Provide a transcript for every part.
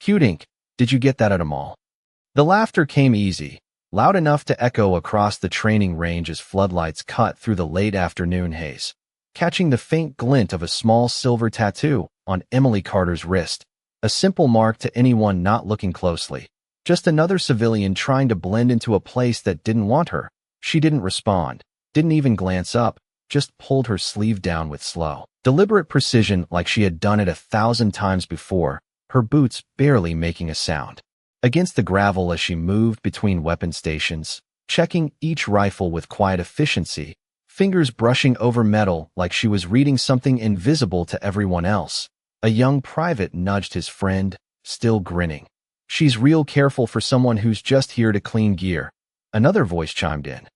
Cute ink. Did you get that at a mall? The laughter came easy, loud enough to echo across the training range as floodlights cut through the late afternoon haze, catching the faint glint of a small silver tattoo on Emily Carter's wrist, a simple mark to anyone not looking closely. Just another civilian trying to blend into a place that didn't want her. She didn't respond, didn't even glance up, just pulled her sleeve down with slow, deliberate precision like she had done it 1,000 times before, her boots barely making a sound. Against the gravel as she moved between weapon stations, checking each rifle with quiet efficiency, fingers brushing over metal like she was reading something invisible to everyone else. A young private nudged his friend, still grinning. She's real careful for someone who's just here to clean gear. Another voice chimed in.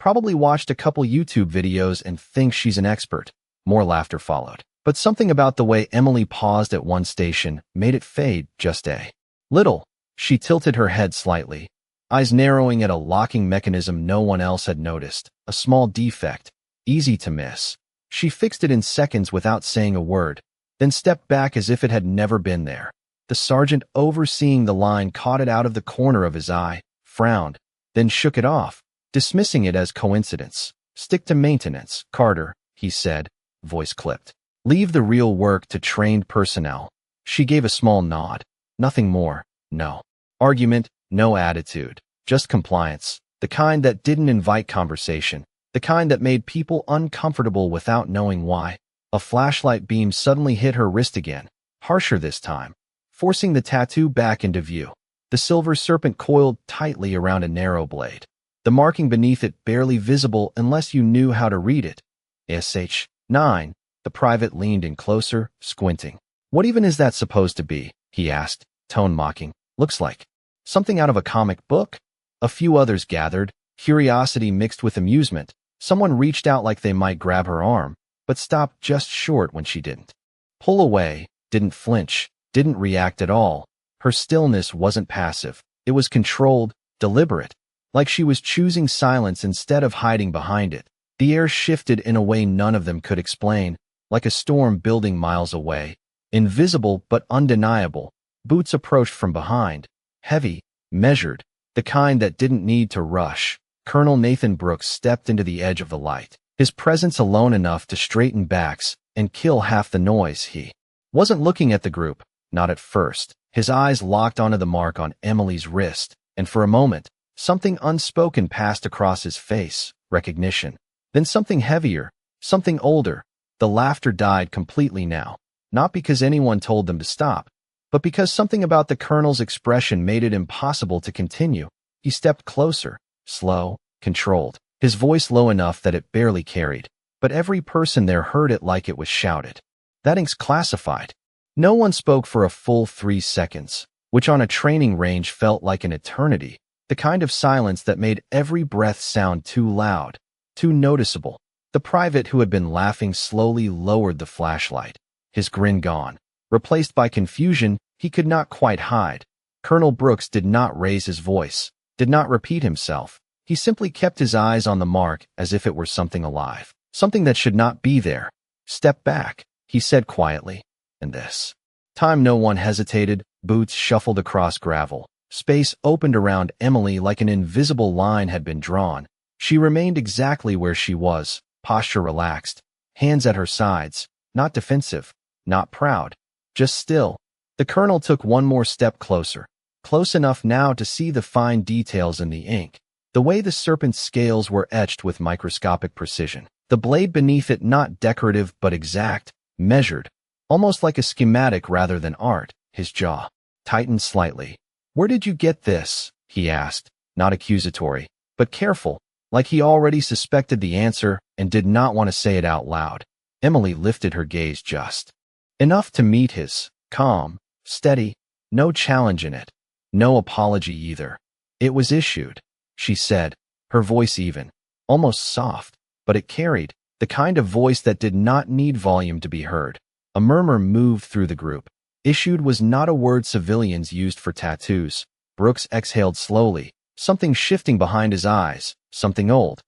Probably watched a couple YouTube videos and thinks she's an expert. More laughter followed. But something about the way Emily paused at one station made it fade just a little. She tilted her head slightly, eyes narrowing at a locking mechanism no one else had noticed, a small defect, easy to miss. She fixed it in seconds without saying a word, then stepped back as if it had never been there. The sergeant overseeing the line caught it out of the corner of his eye, frowned, then shook it off, dismissing it as coincidence. Stick to maintenance, Carter, he said, voice clipped. Leave the real work to trained personnel. She gave a small nod. Nothing more, no argument, no attitude, just compliance, the kind that didn't invite conversation, the kind that made people uncomfortable without knowing why. A flashlight beam suddenly hit her wrist again, harsher this time, forcing the tattoo back into view. The silver serpent coiled tightly around a narrow blade, the marking beneath it barely visible unless you knew how to read it. SH9. The private leaned in closer, squinting. What even is that supposed to be? He asked, tone mocking. Looks like something out of a comic book? A few others gathered, curiosity mixed with amusement. Someone reached out like they might grab her arm, but stopped just short when she didn't. Pull away, didn't flinch, didn't react at all. Her stillness wasn't passive. It was controlled, deliberate, like she was choosing silence instead of hiding behind it. The air shifted in a way none of them could explain, like a storm building miles away. Invisible but undeniable, boots approached from behind, heavy, measured, the kind that didn't need to rush. Colonel Nathan Brooks stepped into the edge of the light, his presence alone enough to straighten backs and kill half the noise. He wasn't looking at the group, not at first. His eyes locked onto the mark on Emily's wrist, and for a moment, something unspoken passed across his face, recognition. Then something heavier, something older. The laughter died completely now, not because anyone told them to stop, but because something about the colonel's expression made it impossible to continue. He stepped closer, slow, controlled, his voice low enough that it barely carried, but every person there heard it like it was shouted. That ink's classified. No one spoke for a full 3 seconds, which on a training range felt like an eternity, the kind of silence that made every breath sound too loud, too noticeable. The private who had been laughing slowly lowered the flashlight, his grin gone. Replaced by confusion he could not quite hide. Colonel Brooks did not raise his voice, did not repeat himself. He simply kept his eyes on the mark as if it were something alive, something that should not be there. Step back, he said quietly. And this time no one hesitated. Boots shuffled across gravel. Space opened around Emily like an invisible line had been drawn. She remained exactly where she was, posture relaxed, hands at her sides, not defensive, not proud, just still. The colonel took one more step closer, close enough now to see the fine details in the ink, the way the serpent's scales were etched with microscopic precision, the blade beneath it not decorative but exact, measured, almost like a schematic rather than art. His jaw tightened slightly. Where did you get this? He asked, not accusatory, but careful, like he already suspected the answer and did not want to say it out loud. Emily lifted her gaze just enough to meet his, calm, steady, no challenge in it, no apology either. It was issued, she said, her voice even, almost soft, but it carried, the kind of voice that did not need volume to be heard. A murmur moved through the group. Issued was not a word civilians used for tattoos. Brooks exhaled slowly, something shifting behind his eyes, something old.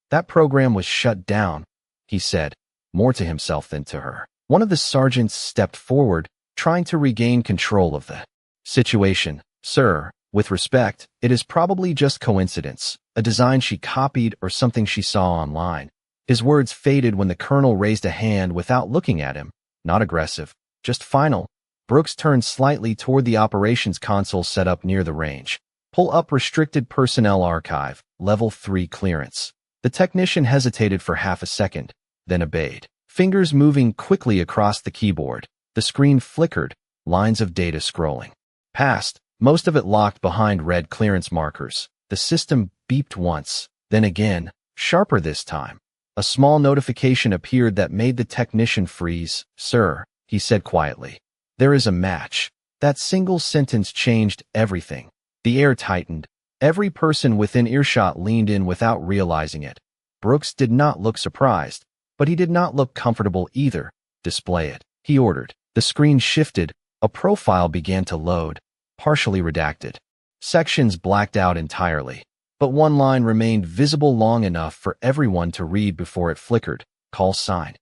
That program was shut down, he said, more to himself than to her. One of the sergeants stepped forward, trying to regain control of the Situation, sir. With respect, it is probably just coincidence, a design she copied or something she saw online. His words faded when the colonel raised a hand without looking at him. Not aggressive, just final. Brooks turned slightly toward the operations console set up near the range. Pull up restricted personnel archive, level 3 clearance. The technician hesitated for half a second, then obeyed. Fingers moving quickly across the keyboard. The screen flickered, lines of data scrolling. Past, most of it locked behind red clearance markers. The system beeped once, then again, sharper this time. A small notification appeared that made the technician freeze. Sir, he said quietly. There is a match. That single sentence changed everything. The air tightened. Every person within earshot leaned in without realizing it. Brooks did not look surprised, but he did not look comfortable either. Display it, he ordered. The screen shifted. A profile began to load, partially redacted. Sections blacked out entirely, but one line remained visible long enough for everyone to read before it flickered. Call sign.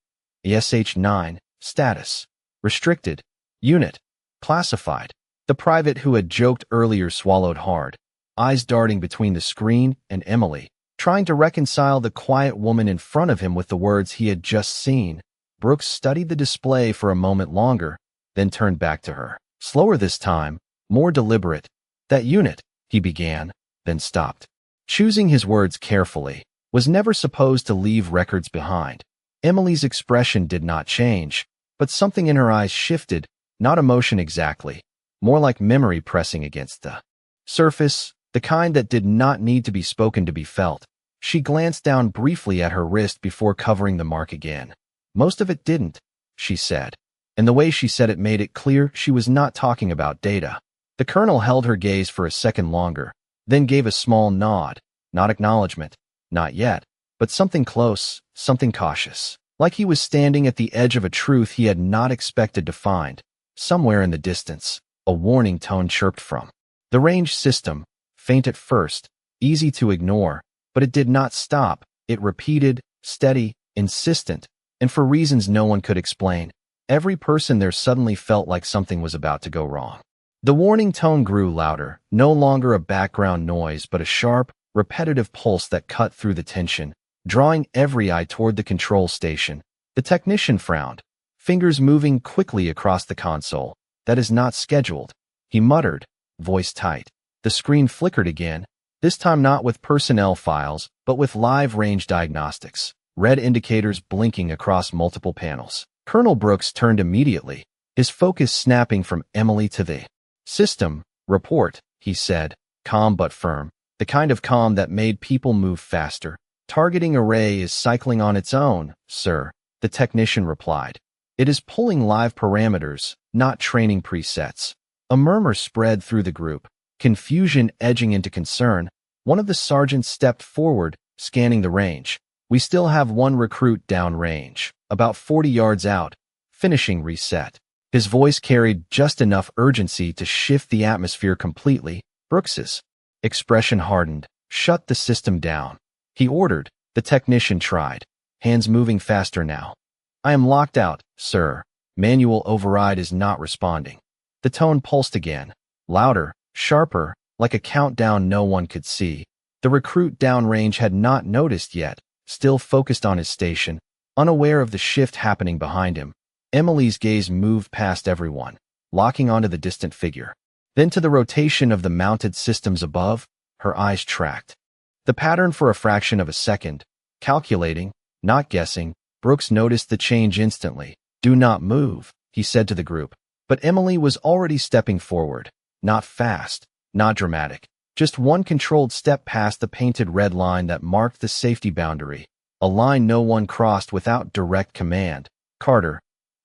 ESH-9, status. Restricted. Unit. Classified. The private who had joked earlier swallowed hard, eyes darting between the screen and Emily, trying to reconcile the quiet woman in front of him with the words he had just seen. Brooks studied the display for a moment longer, then turned back to her. Slower this time, more deliberate. That unit, he began, then stopped. Choosing his words carefully, was never supposed to leave records behind. Emily's expression did not change, but something in her eyes shifted, not emotion exactly, more like memory pressing against the surface, the kind that did not need to be spoken to be felt. She glanced down briefly at her wrist before covering the mark again. Most of it didn't, she said, and the way she said it made it clear she was not talking about data. The colonel held her gaze for a second longer, then gave a small nod. Not acknowledgment, not yet, but something close, something cautious, like he was standing at the edge of a truth he had not expected to find. Somewhere in the distance, a warning tone chirped from the range system, faint at first, easy to ignore, but it did not stop. It repeated, steady, insistent, and for reasons no one could explain. Every person there suddenly felt like something was about to go wrong. The warning tone grew louder, no longer a background noise but a sharp, repetitive pulse that cut through the tension, drawing every eye toward the control station. The technician frowned, fingers moving quickly across the console. That is not scheduled, he muttered, voice tight. The screen flickered again, this time not with personnel files, but with live range diagnostics, red indicators blinking across multiple panels. Colonel Brooks turned immediately, his focus snapping from Emily to the system. Report, he said, calm but firm, the kind of calm that made people move faster. Targeting array is cycling on its own, sir, the technician replied. It is pulling live parameters, not training presets. A murmur spread through the group, confusion edging into concern. One of the sergeants stepped forward, scanning the range. We still have one recruit downrange, about 40 yards out, finishing reset. His voice carried just enough urgency to shift the atmosphere completely. Brooks's expression hardened. Shut the system down, he ordered. The technician tried, hands moving faster now. I am locked out, sir. Manual override is not responding. The tone pulsed again, louder, sharper, like a countdown no one could see. The recruit downrange had not noticed yet, still focused on his station, unaware of the shift happening behind him. Emily's gaze moved past everyone, locking onto the distant figure. Then to the rotation of the mounted systems above, her eyes tracked the pattern for a fraction of a second. Calculating, not guessing, Brooks noticed the change instantly. Do not move, he said to the group. But Emily was already stepping forward. Not fast, not dramatic. Just one controlled step past the painted red line that marked the safety boundary. A line no one crossed without direct command. Carter.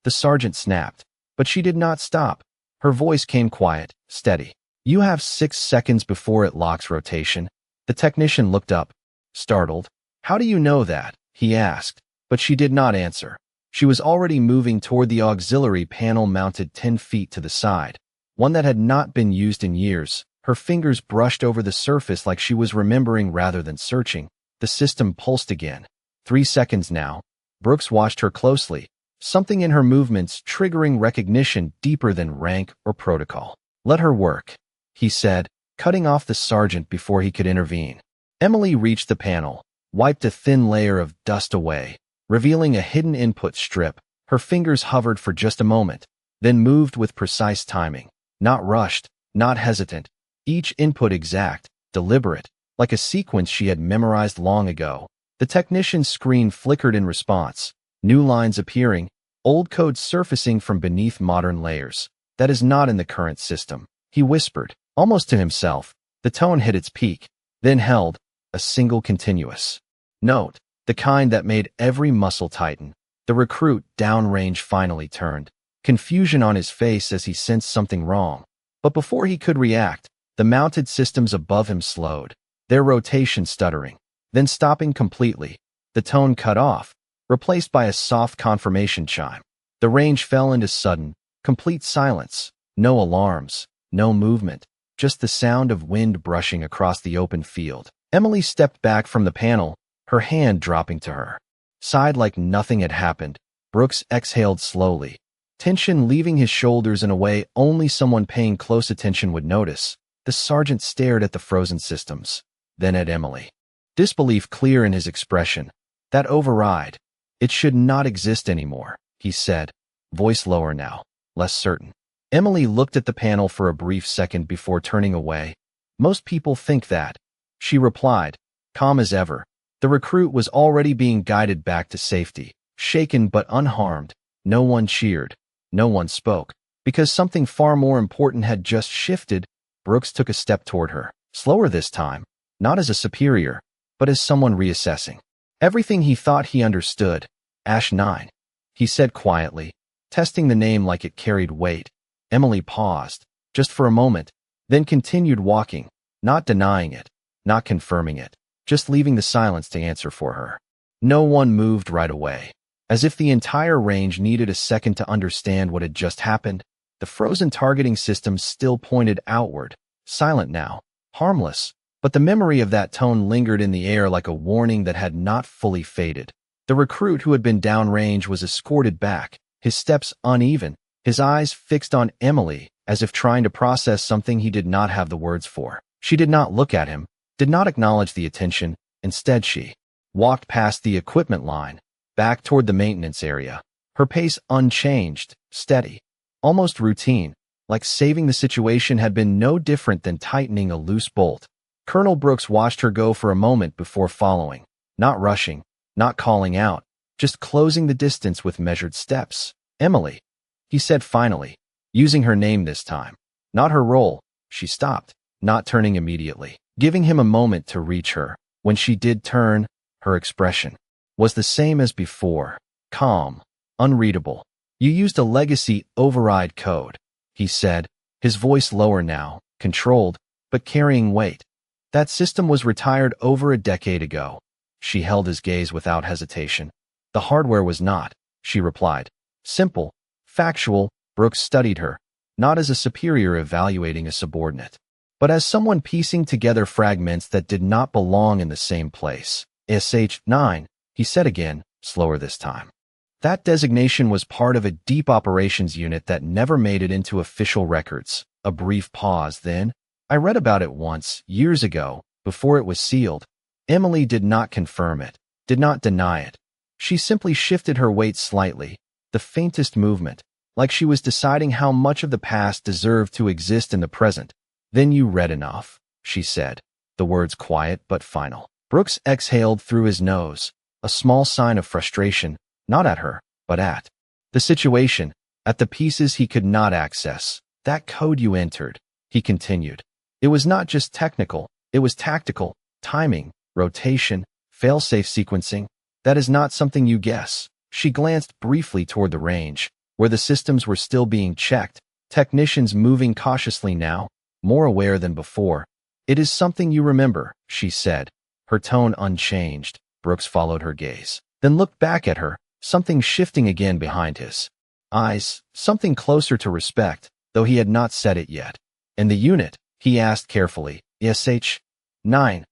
The sergeant snapped. But she did not stop. Her voice came quiet, steady. You have 6 seconds before it locks rotation. The technician looked up, startled. How do you know that? He asked. But she did not answer. She was already moving toward the auxiliary panel mounted 10 feet to the side, one that had not been used in years. Her fingers brushed over the surface like she was remembering rather than searching. The system pulsed again. 3 seconds now. Brooks watched her closely, something in her movements triggering recognition deeper than rank or protocol. Let her work, he said, cutting off the sergeant before he could intervene. Emily reached the panel, wiped a thin layer of dust away, revealing a hidden input strip. Her fingers hovered for just a moment, then moved with precise timing. Not rushed, not hesitant. Each input exact, deliberate, like a sequence she had memorized long ago. The technician's screen flickered in response, new lines appearing, old code surfacing from beneath modern layers. That is not in the current system, he whispered, almost to himself. The tone hit its peak, then held, a single continuous note, the kind that made every muscle tighten. The recruit downrange finally turned, confusion on his face as he sensed something wrong. But before he could react, the mounted systems above him slowed, their rotation stuttering, then stopping completely. The tone cut off, replaced by a soft confirmation chime. The range fell into sudden, complete silence. No alarms, no movement, just the sound of wind brushing across the open field. Emily stepped back from the panel, her hand dropping to her side like nothing had happened. Brooks exhaled slowly, tension leaving his shoulders in a way only someone paying close attention would notice. The sergeant stared at the frozen systems, then at Emily. Disbelief clear in his expression. That override. It should not exist anymore, he said, voice lower now, less certain. Emily looked at the panel for a brief second before turning away. Most people think that, she replied, calm as ever. The recruit was already being guided back to safety, shaken but unharmed. No one cheered, no one spoke, because something far more important had just shifted. Brooks took a step toward her, slower this time, not as a superior, but as someone reassessing everything he thought he understood. Ash 9, he said quietly, testing the name like it carried weight. Emily paused, just for a moment, then continued walking, not denying it, not confirming it, just leaving the silence to answer for her. No one moved right away, as if the entire range needed a second to understand what had just happened. The frozen targeting system still pointed outward, silent now, harmless, but the memory of that tone lingered in the air like a warning that had not fully faded. The recruit who had been downrange was escorted back, his steps uneven, his eyes fixed on Emily, as if trying to process something he did not have the words for. She did not look at him, did not acknowledge the attention. Instead, she walked past the equipment line, back toward the maintenance area, her pace unchanged, steady, almost routine, like saving the situation had been no different than tightening a loose bolt. Colonel Brooks watched her go for a moment before following, not rushing, not calling out, just closing the distance with measured steps. Emily, he said finally, using her name this time, not her role. She stopped, not turning immediately, giving him a moment to reach her. When she did turn, her expression was the same as before, calm, unreadable. You used a legacy override code, he said, his voice lower now, controlled, but carrying weight. That system was retired over a decade ago. She held his gaze without hesitation. The hardware was not, she replied. Simple, factual. Brooks studied her, not as a superior evaluating a subordinate, but as someone piecing together fragments that did not belong in the same place. SH-9, he said again, slower this time. That designation was part of a deep operations unit that never made it into official records. A brief pause, then, I read about it once, years ago, before it was sealed. Emily did not confirm it, did not deny it. She simply shifted her weight slightly, the faintest movement, like she was deciding how much of the past deserved to exist in the present. Then you read enough, she said, the words quiet but final. Brooks exhaled through his nose, a small sign of frustration, not at her, but at the situation, at the pieces he could not access. That code you entered, he continued. It was not just technical, it was tactical, timing, rotation, fail-safe sequencing. That is not something you guess. She glanced briefly toward the range, where the systems were still being checked, technicians moving cautiously now, more aware than before. It is something you remember, she said, her tone unchanged. Brooks followed her gaze, then looked back at her, something shifting again behind his eyes, something closer to respect, though he had not said it yet. In the unit, he asked carefully, SH-9,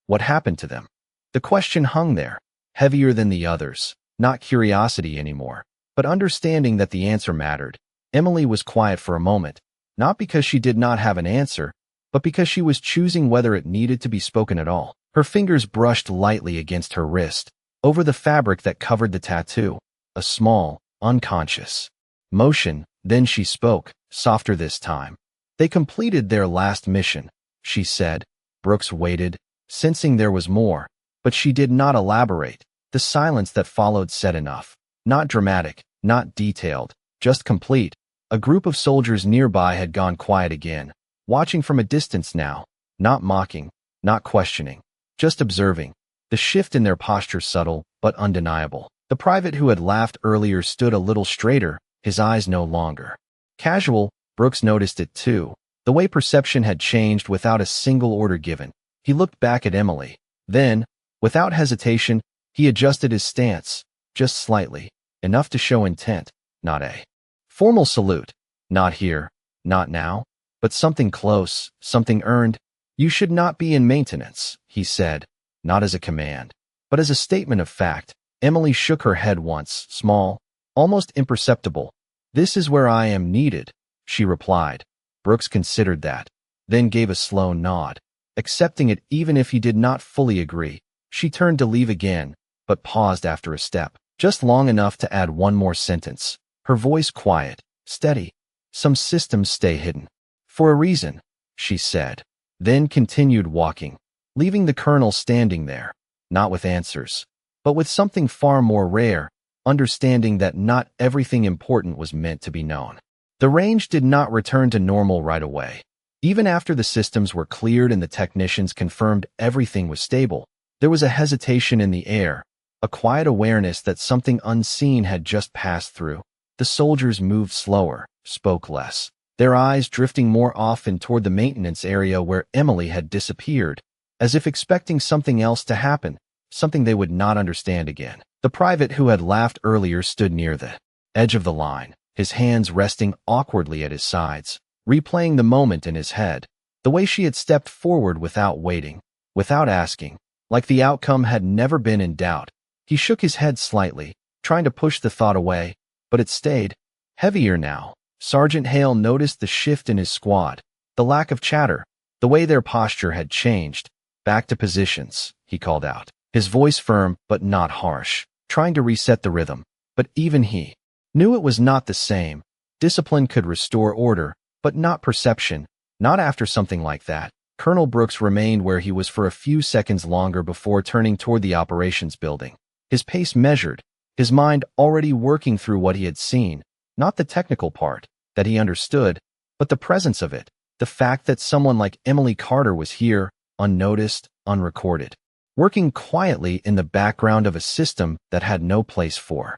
what happened to them? The question hung there, heavier than the others, not curiosity anymore, but understanding that the answer mattered. Emily was quiet for a moment, not because she did not have an answer, but because she was choosing whether it needed to be spoken at all. Her fingers brushed lightly against her wrist, over the fabric that covered the tattoo, a small, unconscious motion. Then she spoke, softer this time. They completed their last mission, she said. Brooks waited, sensing there was more, but she did not elaborate. The silence that followed said enough. Not dramatic, not detailed, just complete. A group of soldiers nearby had gone quiet again, watching from a distance now, not mocking, not questioning, just observing. The shift in their posture subtle, but undeniable. The private who had laughed earlier stood a little straighter, his eyes no longer casual. Brooks noticed it too, the way perception had changed without a single order given. He looked back at Emily. Then, without hesitation, he adjusted his stance, just slightly, enough to show intent, not a formal salute. Not here, not now, but something close, something earned. You should not be in maintenance, he said, not as a command, but as a statement of fact. Emily shook her head once, small, almost imperceptible. This is where I am needed, she replied. Brooks considered that, then gave a slow nod, accepting it even if he did not fully agree. She turned to leave again, but paused after a step, just long enough to add one more sentence, her voice quiet, steady. Some systems stay hidden. For a reason, she said, then continued walking, leaving the colonel standing there, not with answers, but with something far more rare, understanding that not everything important was meant to be known. The range did not return to normal right away. Even after the systems were cleared and the technicians confirmed everything was stable, there was a hesitation in the air, a quiet awareness that something unseen had just passed through. The soldiers moved slower, spoke less, their eyes drifting more often toward the maintenance area where Emily had disappeared, as if expecting something else to happen, something they would not understand again. The private who had laughed earlier stood near the edge of the line, his hands resting awkwardly at his sides, replaying the moment in his head, the way she had stepped forward without waiting, without asking, like the outcome had never been in doubt. He shook his head slightly, trying to push the thought away, but it stayed, heavier now. Sergeant Hale noticed the shift in his squad, the lack of chatter, the way their posture had changed. Back to positions, he called out, his voice firm but not harsh, trying to reset the rhythm. But even he knew it was not the same. Discipline could restore order, but not perception, not after something like that. Colonel Brooks remained where he was for a few seconds longer before turning toward the operations building, his pace measured, his mind already working through what he had seen, not the technical part, that he understood, but the presence of it, the fact that someone like Emily Carter was here, unnoticed, unrecorded, working quietly in the background of a system that had no place for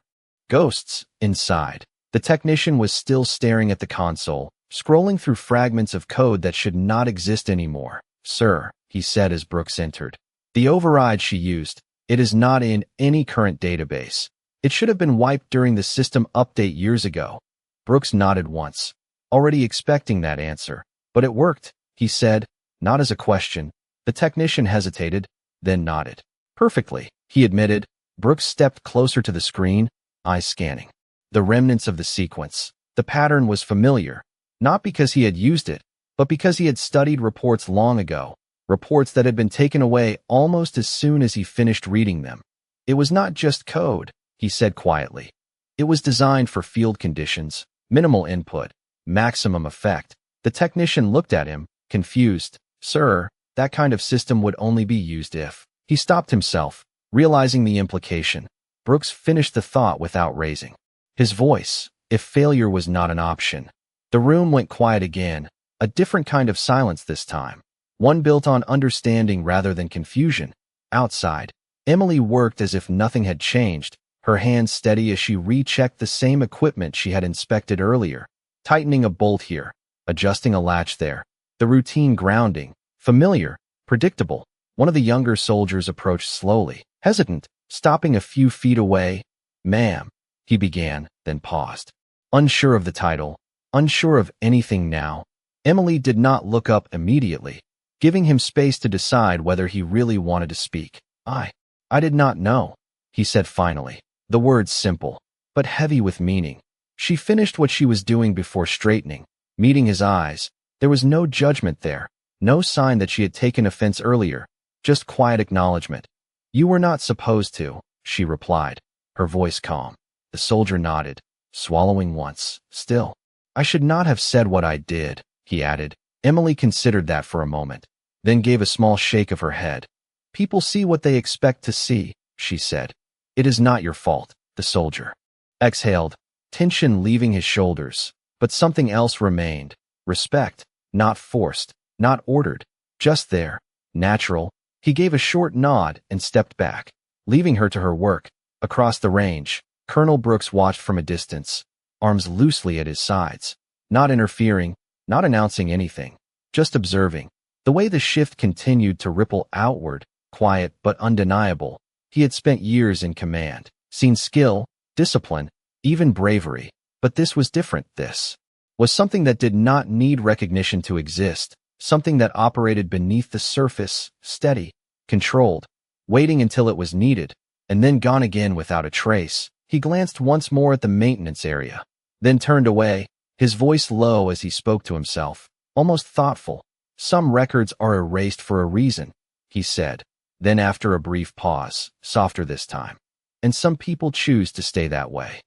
ghosts inside. The technician was still staring at the console, scrolling through fragments of code that should not exist anymore. Sir, he said as Brooks entered. The override she used, it is not in any current database. It should have been wiped during the system update years ago. Brooks nodded once, already expecting that answer. But it worked, he said, not as a question. The technician hesitated, then nodded. Perfectly, he admitted. Brooks stepped closer to the screen, eyes scanning the remnants of the sequence. The pattern was familiar, not because he had used it, but because he had studied reports long ago, reports that had been taken away almost as soon as he finished reading them. It was not just code, he said quietly. It was designed for field conditions, minimal input, maximum effect. The technician looked at him, confused. Sir, that kind of system would only be used if... He stopped himself, realizing the implication. Brooks finished the thought without raising his voice, if failure was not an option. The room went quiet again, a different kind of silence this time, one built on understanding rather than confusion. Outside, Emily worked as if nothing had changed, her hands steady as she rechecked the same equipment she had inspected earlier, tightening a bolt here, adjusting a latch there. The routine grounding, familiar, predictable. One of the younger soldiers approached slowly, hesitant, stopping a few feet away. Ma'am, he began, then paused. Unsure of the title, unsure of anything now. Emily did not look up immediately, giving him space to decide whether he really wanted to speak. I did not know, he said finally, the words simple, but heavy with meaning. She finished what she was doing before straightening. Meeting his eyes, there was no judgment there, no sign that she had taken offense earlier, just quiet acknowledgment. "You were not supposed to," she replied, her voice calm. The soldier nodded, swallowing once. "Still, I should not have said what I did," he added. Emily considered that for a moment, then gave a small shake of her head. "People see what they expect to see," she said. "It is not your fault." The soldier exhaled, tension leaving his shoulders, but something else remained. Respect, not forced, not ordered, just there, natural. He gave a short nod and stepped back, leaving her to her work. Across the range, Colonel Brooks watched from a distance, arms loosely at his sides, not interfering, not announcing anything, just observing. The way the shift continued to ripple outward, quiet but undeniable. He had spent years in command, seen skill, discipline, even bravery, but this was different. This was something that did not need recognition to exist, something that operated beneath the surface, steady, controlled, waiting until it was needed, and then gone again without a trace. He glanced once more at the maintenance area, then turned away, his voice low as he spoke to himself, almost thoughtful. "Some records are erased for a reason," he said. Then after a brief pause, softer this time, "And some people choose to stay that way."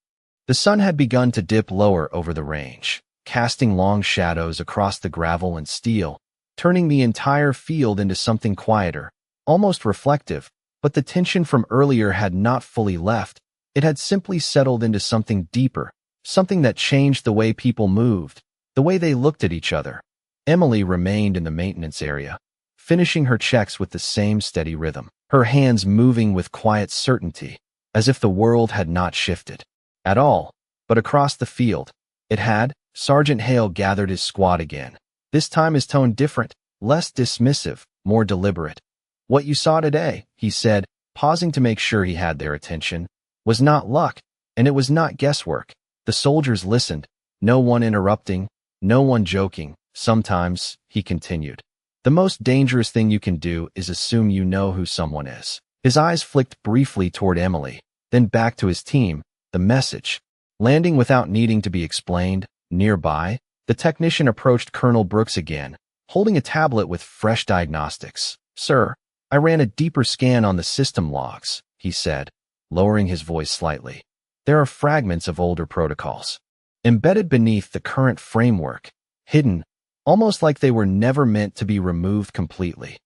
The sun had begun to dip lower over the range, casting long shadows across the gravel and steel, turning the entire field into something quieter, almost reflective. But the tension from earlier had not fully left. It had simply settled into something deeper, something that changed the way people moved, the way they looked at each other. Emily remained in the maintenance area, finishing her checks with the same steady rhythm, her hands moving with quiet certainty, as if the world had not shifted at all. But across the field, it had. Sergeant Hale gathered his squad again, this time his tone different, less dismissive, more deliberate. "What you saw today," he said, pausing to make sure he had their attention, "was not luck, and it was not guesswork." The soldiers listened, no one interrupting, no one joking. "Sometimes," he continued, "the most dangerous thing you can do is assume you know who someone is." His eyes flicked briefly toward Emily, then back to his team, the message landing without needing to be explained. Nearby, the technician approached Colonel Brooks again, holding a tablet with fresh diagnostics. "Sir, I ran a deeper scan on the system logs," he said, lowering his voice slightly. "There are fragments of older protocols, embedded beneath the current framework, hidden, almost like they were never meant to be removed completely."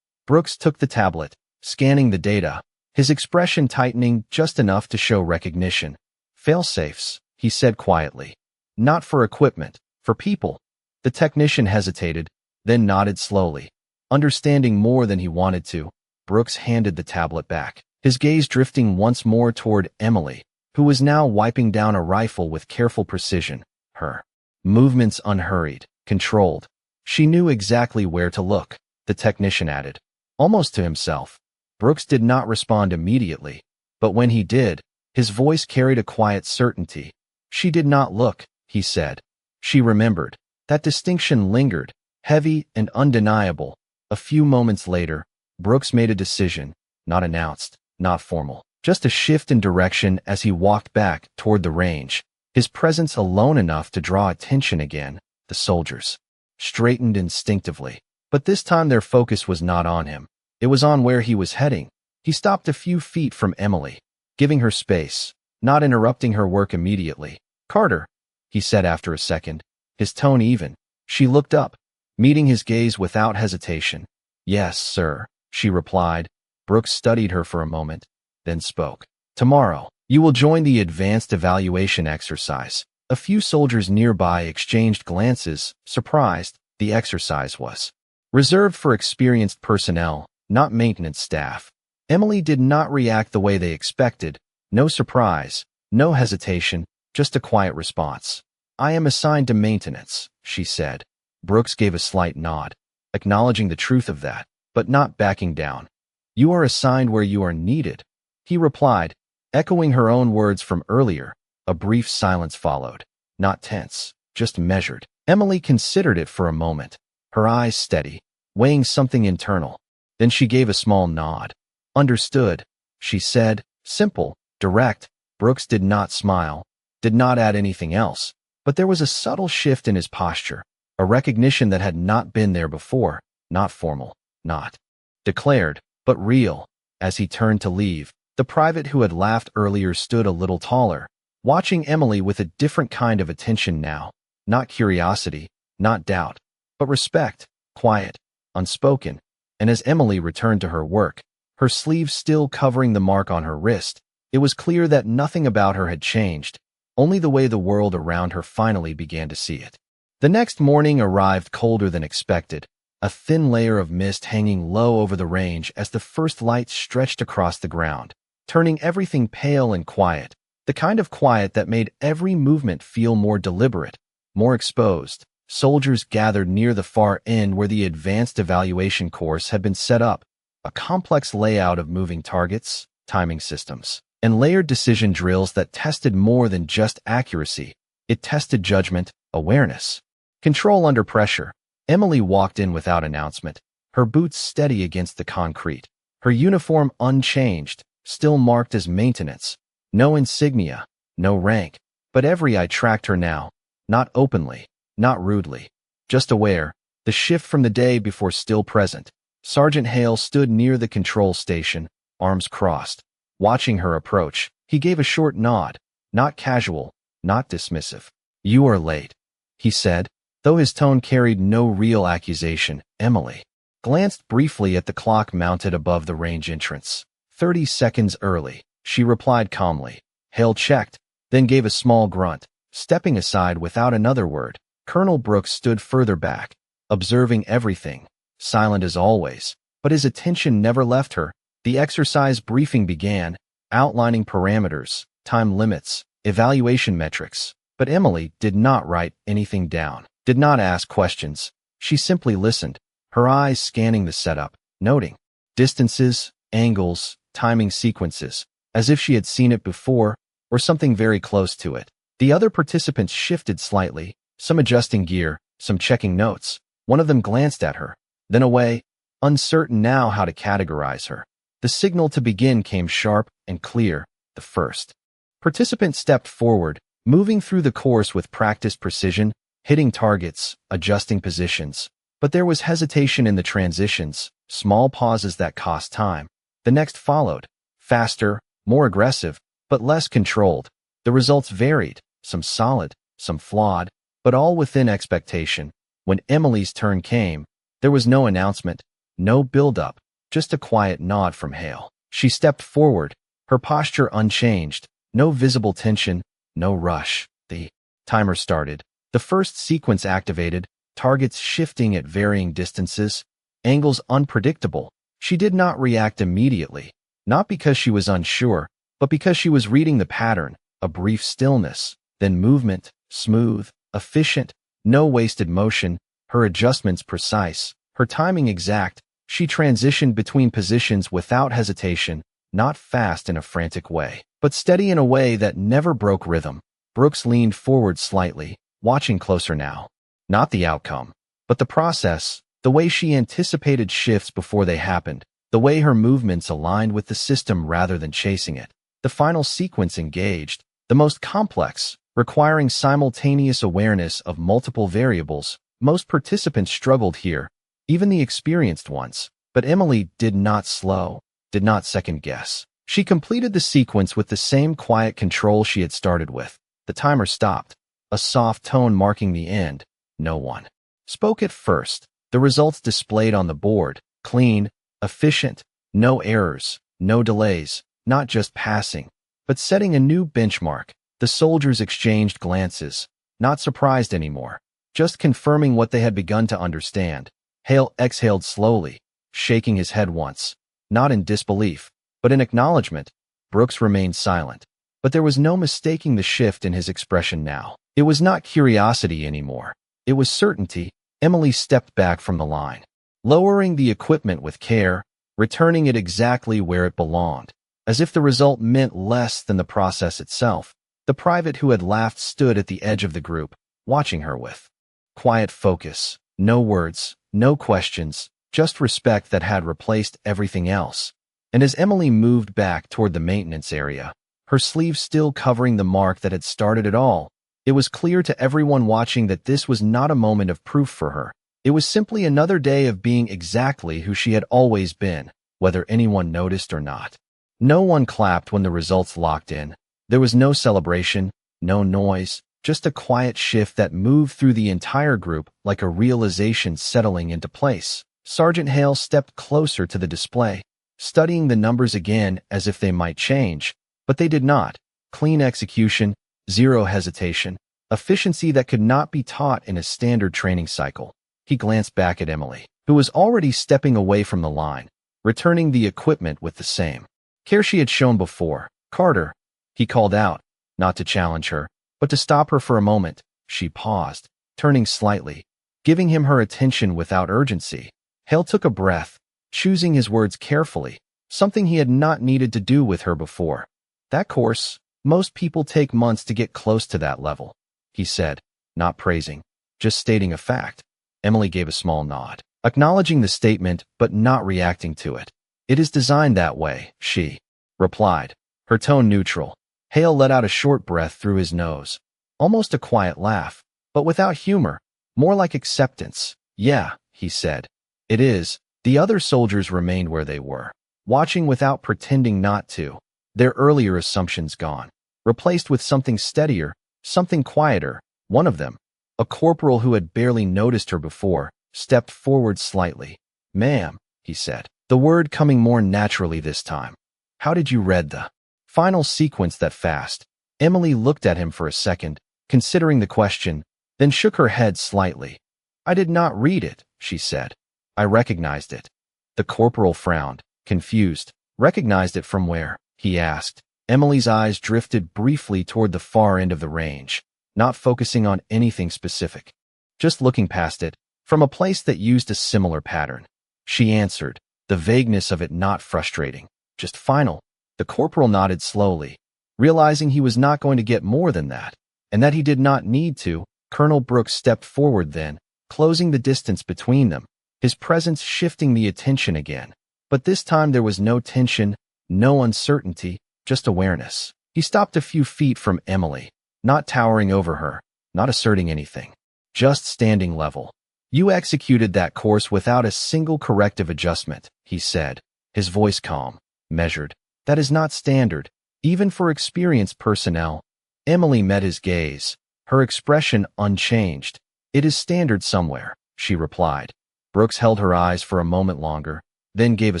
Brooks took the tablet, scanning the data, his expression tightening just enough to show recognition. "Failsafes," he said quietly. "Not for equipment, for people." The technician hesitated, then nodded slowly. Understanding more than he wanted to, Brooks handed the tablet back, his gaze drifting once more toward Emily, who was now wiping down a rifle with careful precision, her movements unhurried, controlled. She knew exactly where to look, the technician added, almost to himself. Brooks did not respond immediately, but when he did, his voice carried a quiet certainty. "She did not look," he said. "She remembered." That distinction lingered, heavy and undeniable. A few moments later, Brooks made a decision, not announced, not formal, just a shift in direction as he walked back toward the range, his presence alone enough to draw attention again. The soldiers straightened instinctively, but this time their focus was not on him. It was on where he was heading. He stopped a few feet from Emily, giving her space, not interrupting her work immediately. "Carter," he said after a second, his tone even. She looked up, meeting his gaze without hesitation. "Yes, sir," she replied. Brooks studied her for a moment, then spoke. "Tomorrow, you will join the advanced evaluation exercise." A few soldiers nearby exchanged glances, surprised. The exercise was reserved for experienced personnel, not maintenance staff. Emily did not react the way they expected. No surprise, no hesitation, just a quiet response. "I am assigned to maintenance," she said. Brooks gave a slight nod, acknowledging the truth of that, but not backing down. "You are assigned where you are needed," he replied, echoing her own words from earlier. A brief silence followed, not tense, just measured. Emily considered it for a moment, her eyes steady, weighing something internal. Then she gave a small nod. "Understood," she said, simple, direct. Brooks did not smile, did not add anything else, but there was a subtle shift in his posture, a recognition that had not been there before, not formal, not declared, but real. As he turned to leave, the private who had laughed earlier stood a little taller, watching Emily with a different kind of attention now. Not curiosity, not doubt, but respect, quiet, unspoken. And as Emily returned to her work, her sleeve still covering the mark on her wrist, it was clear that nothing about her had changed, only the way the world around her finally began to see it. The next morning arrived colder than expected, a thin layer of mist hanging low over the range as the first lights stretched across the ground, turning everything pale and quiet, the kind of quiet that made every movement feel more deliberate, more exposed. Soldiers gathered near the far end where the advanced evaluation course had been set up, a complex layout of moving targets, timing systems, and layered decision drills that tested more than just accuracy. It tested judgment, awareness, control under pressure. Emily walked in without announcement, her boots steady against the concrete, her uniform unchanged, still marked as maintenance. No insignia, no rank, but every eye tracked her now, not openly, not rudely, just aware, the shift from the day before still present. Sergeant Hale stood near the control station, arms crossed. Watching her approach, he gave a short nod, not casual, not dismissive. "You are late," he said, though his tone carried no real accusation. Emily glanced briefly at the clock mounted above the range entrance. 30 seconds early, she replied calmly. Hale checked, then gave a small grunt, stepping aside without another word. Colonel Brooks stood further back, observing everything, silent as always, but his attention never left her. The exercise briefing began, outlining parameters, time limits, evaluation metrics, but Emily did not write anything down, did not ask questions. She simply listened, her eyes scanning the setup, noting distances, angles, timing sequences, as if she had seen it before, or something very close to it. The other participants shifted slightly, some adjusting gear, some checking notes. One of them glanced at her, then away, uncertain now how to categorize her. The signal to begin came sharp and clear. The first participant stepped forward, moving through the course with practiced precision, hitting targets, adjusting positions. But there was hesitation in the transitions, small pauses that cost time. The next followed, faster, more aggressive, but less controlled. The results varied, some solid, some flawed, but all within expectation. When Emily's turn came, there was no announcement, no build-up, just a quiet nod from Hale. She stepped forward, her posture unchanged, no visible tension, no rush. The timer started. The first sequence activated, targets shifting at varying distances, angles unpredictable. She did not react immediately, not because she was unsure, but because she was reading the pattern. A brief stillness, then movement, smooth, efficient, no wasted motion, her adjustments precise, her timing exact. She transitioned between positions without hesitation, not fast in a frantic way, but steady in a way that never broke rhythm. Brooks leaned forward slightly, watching closer now. Not the outcome, but the process, the way she anticipated shifts before they happened, the way her movements aligned with the system rather than chasing it. The final sequence engaged, the most complex, requiring simultaneous awareness of multiple variables. Most participants struggled here, even the experienced ones, but Emily did not slow, did not second-guess. She completed the sequence with the same quiet control she had started with. The timer stopped, a soft tone marking the end. No one spoke at first. The results displayed on the board, clean, efficient, no errors, no delays, not just passing, but setting a new benchmark. The soldiers exchanged glances, not surprised anymore, just confirming what they had begun to understand. Hale exhaled slowly, shaking his head once, not in disbelief, but in acknowledgment. Brooks remained silent, but there was no mistaking the shift in his expression now. It was not curiosity anymore. It was certainty. Emily stepped back from the line, lowering the equipment with care, returning it exactly where it belonged, as if the result meant less than the process itself. The private who had laughed stood at the edge of the group, watching her with quiet focus. No words, no questions, just respect that had replaced everything else. And as Emily moved back toward the maintenance area, her sleeve still covering the mark that had started it all, It was clear to everyone watching that this was not a moment of proof for her. It was simply another day of being exactly who she had always been, whether anyone noticed or not. No one clapped when the results locked in. There was no celebration, no noise, just a quiet shift that moved through the entire group like a realization settling into place. Sergeant Hale stepped closer to the display, studying the numbers again as if they might change, but they did not. Clean execution, zero hesitation, efficiency that could not be taught in a standard training cycle. He glanced back at Emily, who was already stepping away from the line, returning the equipment with the same care she had shown before. "Carter," he called out, not to challenge her, but to stop her for a moment. She paused, turning slightly, giving him her attention without urgency. Hale took a breath, choosing his words carefully, something he had not needed to do with her before. "That course, most people take months to get close to that level," he said, not praising, just stating a fact. Emily gave a small nod, acknowledging the statement but not reacting to it. "It is designed that way," she replied, her tone neutral. Hale let out a short breath through his nose, almost a quiet laugh, but without humor, more like acceptance. "Yeah," he said. "It is." The other soldiers remained where they were, watching without pretending not to, their earlier assumptions gone, replaced with something steadier, something quieter. One of them, a corporal who had barely noticed her before, stepped forward slightly. "Ma'am," he said, the word coming more naturally this time. "How did you read the final sequence that fast?" Emily looked at him for a second, considering the question, then shook her head slightly. "I did not read it," she said. "I recognized it." The corporal frowned, confused. "Recognized it from where?" he asked. Emily's eyes drifted briefly toward the far end of the range, not focusing on anything specific, just looking past it, from a place that used a similar pattern. She answered, the vagueness of it not frustrating. "Just final." The corporal nodded slowly, realizing he was not going to get more than that, and that he did not need to. Colonel Brooks stepped forward then, closing the distance between them, his presence shifting the attention again. But this time there was no tension, no uncertainty, just awareness. He stopped a few feet from Emily, not towering over her, not asserting anything, just standing level. "You executed that course without a single corrective adjustment," he said, his voice calm, measured. "That is not standard, even for experienced personnel." Emily met his gaze, her expression unchanged. "It is standard somewhere," she replied. Brooks held her eyes for a moment longer, then gave a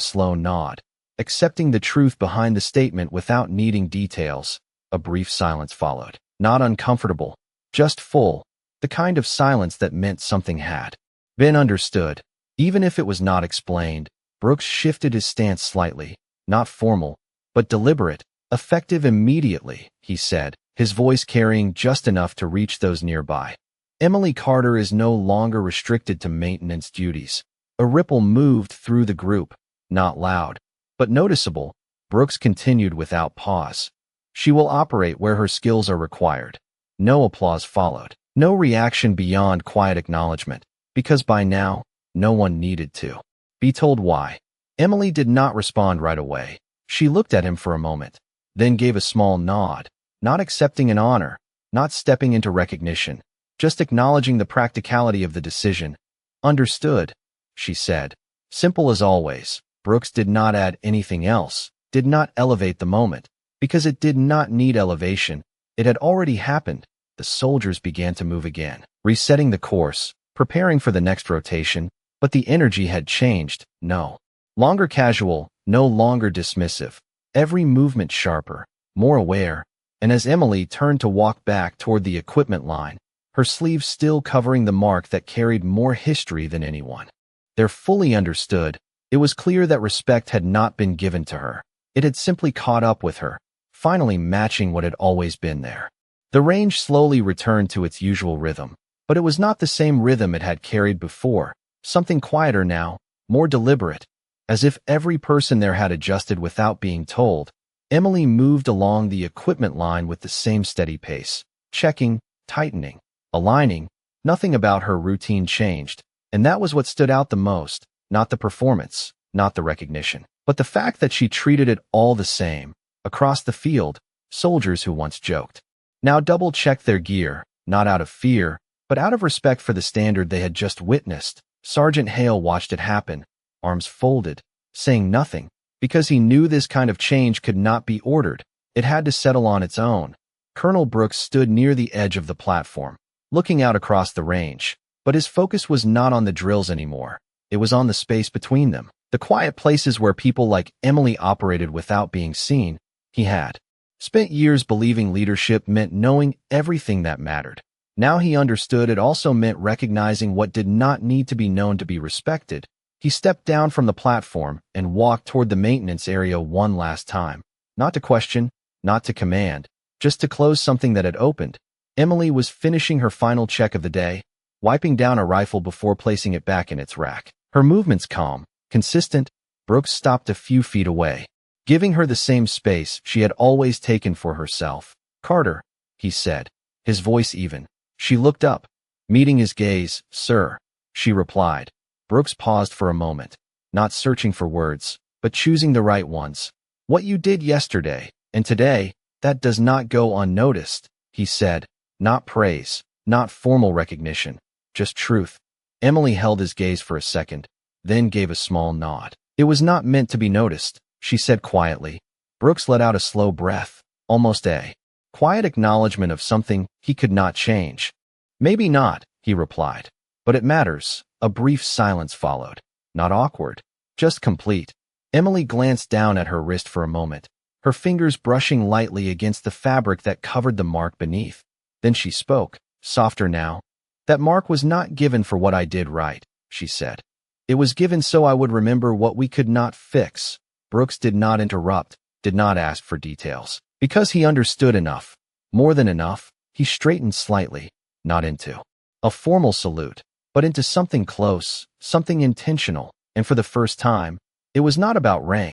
slow nod, accepting the truth behind the statement without needing details. A brief silence followed, not uncomfortable, just full, the kind of silence that meant something had been understood, even if it was not explained. Brooks shifted his stance slightly, not formal, but deliberate. "Effective immediately," he said, his voice carrying just enough to reach those nearby. "Emily Carter is no longer restricted to maintenance duties." A ripple moved through the group, not loud, but noticeable. Brooks continued without pause. "She will operate where her skills are required." No applause followed, no reaction beyond quiet acknowledgment, because by now, no one needed to be told why. Emily did not respond right away. She looked at him for a moment, then gave a small nod, not accepting an honor, not stepping into recognition, just acknowledging the practicality of the decision. "Understood," she said, simple as always. Brooks did not add anything else, did not elevate the moment, because it did not need elevation. It had already happened. The soldiers began to move again, resetting the course, preparing for the next rotation, but the energy had changed. No longer casual, no longer dismissive. Every movement sharper, more aware, and as Emily turned to walk back toward the equipment line, her sleeve still covering the mark that carried more history than anyone there fully understood, it was clear that respect had not been given to her. It had simply caught up with her, finally matching what had always been there. The range slowly returned to its usual rhythm, but it was not the same rhythm it had carried before, something quieter now, more deliberate, as if every person there had adjusted without being told. Emily moved along the equipment line with the same steady pace, checking, tightening, aligning. Nothing about her routine changed, and that was what stood out the most, not the performance, not the recognition, but the fact that she treated it all the same. Across the field, soldiers who once joked now double-checked their gear, not out of fear, but out of respect for the standard they had just witnessed. Sergeant Hale watched it happen, arms folded, saying nothing, because he knew this kind of change could not be ordered. It had to settle on its own. Colonel Brooks stood near the edge of the platform, looking out across the range, but his focus was not on the drills anymore. It was on the space between them, the quiet places where people like Emily operated without being seen. He had spent years believing leadership meant knowing everything that mattered. Now he understood it also meant recognizing what did not need to be known to be respected. He stepped down from the platform and walked toward the maintenance area one last time. Not to question, not to command, just to close something that had opened. Emily was finishing her final check of the day, wiping down a rifle before placing it back in its rack. Her movements calm, consistent. Brooks stopped a few feet away, giving her the same space she had always taken for herself. "Carter," he said, his voice even. She looked up, meeting his gaze. "Sir," she replied. Brooks paused for a moment, not searching for words, but choosing the right ones. "What you did yesterday, and today, that does not go unnoticed," he said. Not praise, not formal recognition, just truth. Emily held his gaze for a second, then gave a small nod. "It was not meant to be noticed," she said quietly. Brooks let out a slow breath, almost a quiet acknowledgment of something he could not change. "Maybe not," he replied, "but it matters." A brief silence followed, not awkward, just complete. Emily glanced down at her wrist for a moment, her fingers brushing lightly against the fabric that covered the mark beneath. Then she spoke, softer now. "That mark was not given for what I did right," she said. "It was given so I would remember what we could not fix." Brooks did not interrupt, did not ask for details, because he understood enough. More than enough. He straightened slightly, not into a formal salute, but into something close, something intentional, and for the first time, it was not about rank.